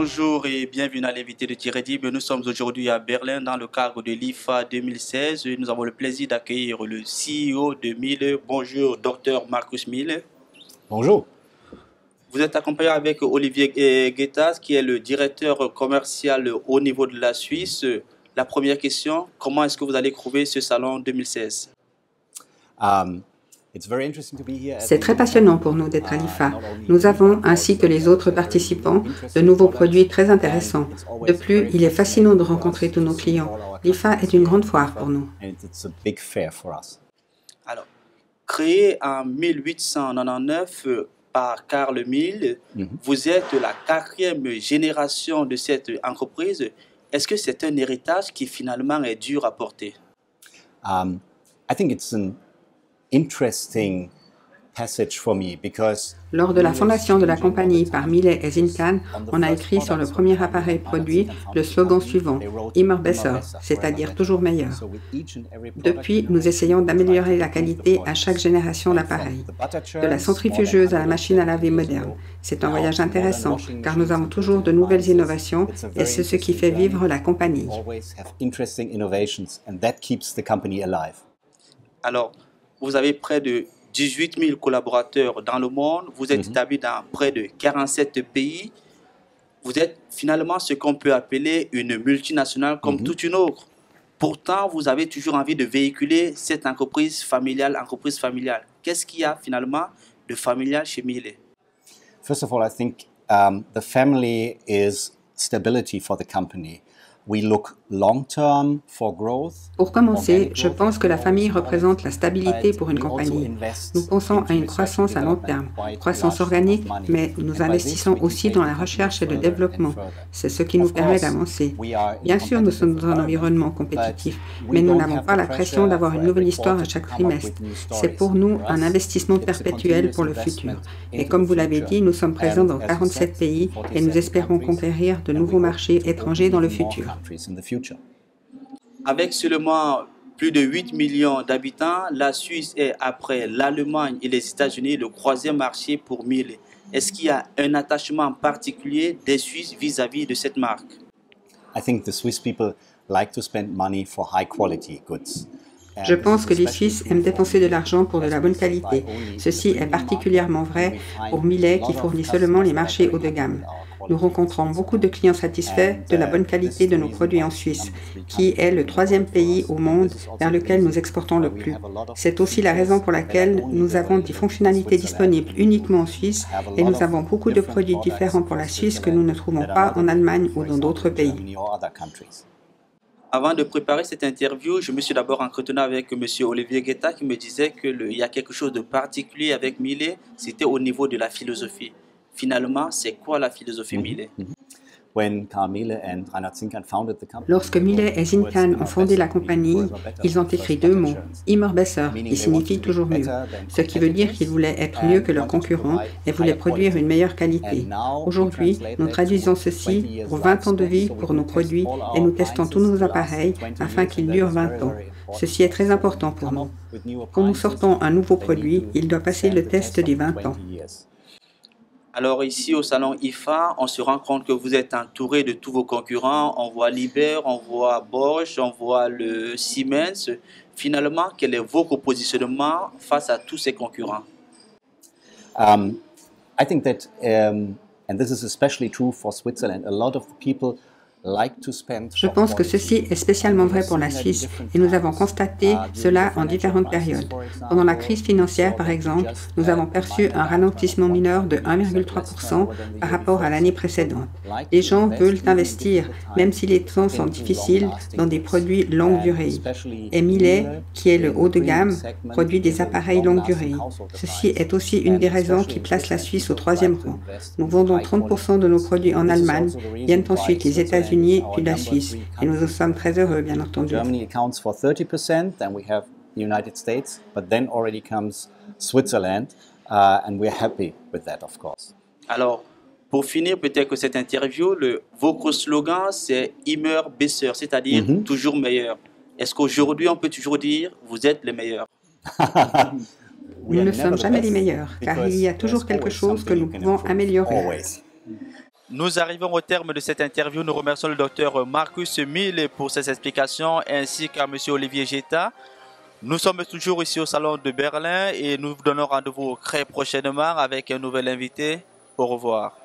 Bonjour et bienvenue à l'invité de Thierry. Nous sommes aujourd'hui à Berlin dans le cadre de l'IFA 2016. Nous avons le plaisir d'accueillir le CEO de Miele. Bonjour, Dr Markus Miele. Bonjour. Vous êtes accompagné avec Olivier Guettas, qui est le directeur commercial au niveau de la Suisse. La première question, comment est-ce que vous allez trouver ce salon 2016? C'est très passionnant pour nous d'être à l'IFA. Nous avons, ainsi que les autres participants, de nouveaux produits très intéressants. De plus, il est fascinant de rencontrer tous nos clients. L'IFA est une grande foire pour nous. Alors, créé en 1899 par Carl Miele, vous êtes la quatrième génération de cette entreprise. Est-ce que c'est un héritage qui finalement est dur à porter? Lors de la fondation de la compagnie par Miele et Zinkan, on a écrit sur le premier appareil produit le slogan suivant, Immer besser, c'est-à-dire toujours meilleur. Depuis, nous essayons d'améliorer la qualité à chaque génération d'appareils, de la centrifugeuse à la machine à laver moderne. C'est un voyage intéressant, car nous avons toujours de nouvelles innovations et c'est ce qui fait vivre la compagnie. Alors, vous avez près de 18 000 collaborateurs dans le monde, vous êtes établi dans près de 47 pays. Vous êtes finalement ce qu'on peut appeler une multinationale comme toute une autre. Pourtant, vous avez toujours envie de véhiculer cette entreprise familiale, Qu'est-ce qu'il y a finalement de familial chez Miele? First of all, I think the family is stability for the company. We look long-term for growth. Pour commencer, je pense que la famille représente la stabilité pour une compagnie. Nous pensons à une croissance à long terme, croissance organique, mais nous investissons aussi dans la recherche et le développement. C'est ce qui nous permet d'avancer. Bien sûr, nous sommes dans un environnement compétitif, mais nous n'avons pas la pression d'avoir une nouvelle histoire à chaque trimestre. C'est pour nous un investissement perpétuel pour le futur. Et comme vous l'avez dit, nous sommes présents dans 47 pays et nous espérons conquérir de nouveaux marchés étrangers dans le futur. Avec seulement plus de 8 millions d'habitants, la Suisse est, après l'Allemagne et les États-Unis, le troisième marché pour Miele. Est-ce qu'il y a un attachement particulier des Suisses vis-à-vis de cette marque? Je pense que les Suisses aiment dépenser de l'argent pour de la bonne qualité. Ceci est particulièrement vrai pour Miele qui fournit seulement les marchés haut de gamme. Nous rencontrons beaucoup de clients satisfaits de la bonne qualité de nos produits en Suisse, qui est le troisième pays au monde vers lequel nous exportons le plus. C'est aussi la raison pour laquelle nous avons des fonctionnalités disponibles uniquement en Suisse et nous avons beaucoup de produits différents pour la Suisse que nous ne trouvons pas en Allemagne ou dans d'autres pays. Avant de préparer cette interview, je me suis d'abord entretenu avec M. Olivier Guettas qui me disait qu'il y a quelque chose de particulier avec Miele, c'était au niveau de la philosophie. Finalement, c'est quoi la philosophie Miele? Lorsque Miele et Zinkan ont fondé la compagnie, ils ont écrit deux mots, Immer besser, qui signifie toujours mieux, ce qui veut dire qu'ils voulaient être mieux que leurs concurrents et voulaient produire une meilleure qualité. Aujourd'hui, nous traduisons ceci pour 20 ans de vie pour nos produits et nous testons tous nos appareils afin qu'ils durent 20 ans. Ceci est très important pour nous. Quand nous sortons un nouveau produit, il doit passer le test des 20 ans. Alors ici au salon IFA, on se rend compte que vous êtes entouré de tous vos concurrents. On voit Liebherr, on voit Bosch, on voit le Siemens. Finalement, quel est votre positionnement face à tous ces concurrents? I think that, and this is especially true for Switzerland, a lot of people Je pense que ceci est spécialement vrai pour la Suisse et nous avons constaté cela en différentes périodes. Pendant la crise financière, par exemple, nous avons perçu un ralentissement mineur de 1,3% par rapport à l'année précédente. Les gens veulent investir, même si les temps sont difficiles, dans des produits longue durée. Et Miele, qui est le haut de gamme, produit des appareils longue durée. Ceci est aussi une des raisons qui place la Suisse au troisième rang. Nous vendons 30% de nos produits en Allemagne, viennent ensuite les États-Unis, puis la Suisse. Et nous en sommes très heureux, bien entendu. Germany accounts for 30%, then we have the United States, but then already comes Switzerland, and we're happy with that, of course. Alors, pour finir peut-être que cette interview, votre slogan, c'est Immer besser, c'est-à-dire toujours meilleur. Est-ce qu'aujourd'hui, on peut toujours dire, vous êtes les meilleurs? Nous ne sommes jamais les meilleurs, car il y a toujours quelque chose que nous pouvons améliorer. Nous arrivons au terme de cette interview. Nous remercions le docteur Marcus Mille pour ses explications ainsi qu'à M. Olivier Geta. Nous sommes toujours ici au Salon de Berlin et nous vous donnons rendez-vous très prochainement avec un nouvel invité. Au revoir.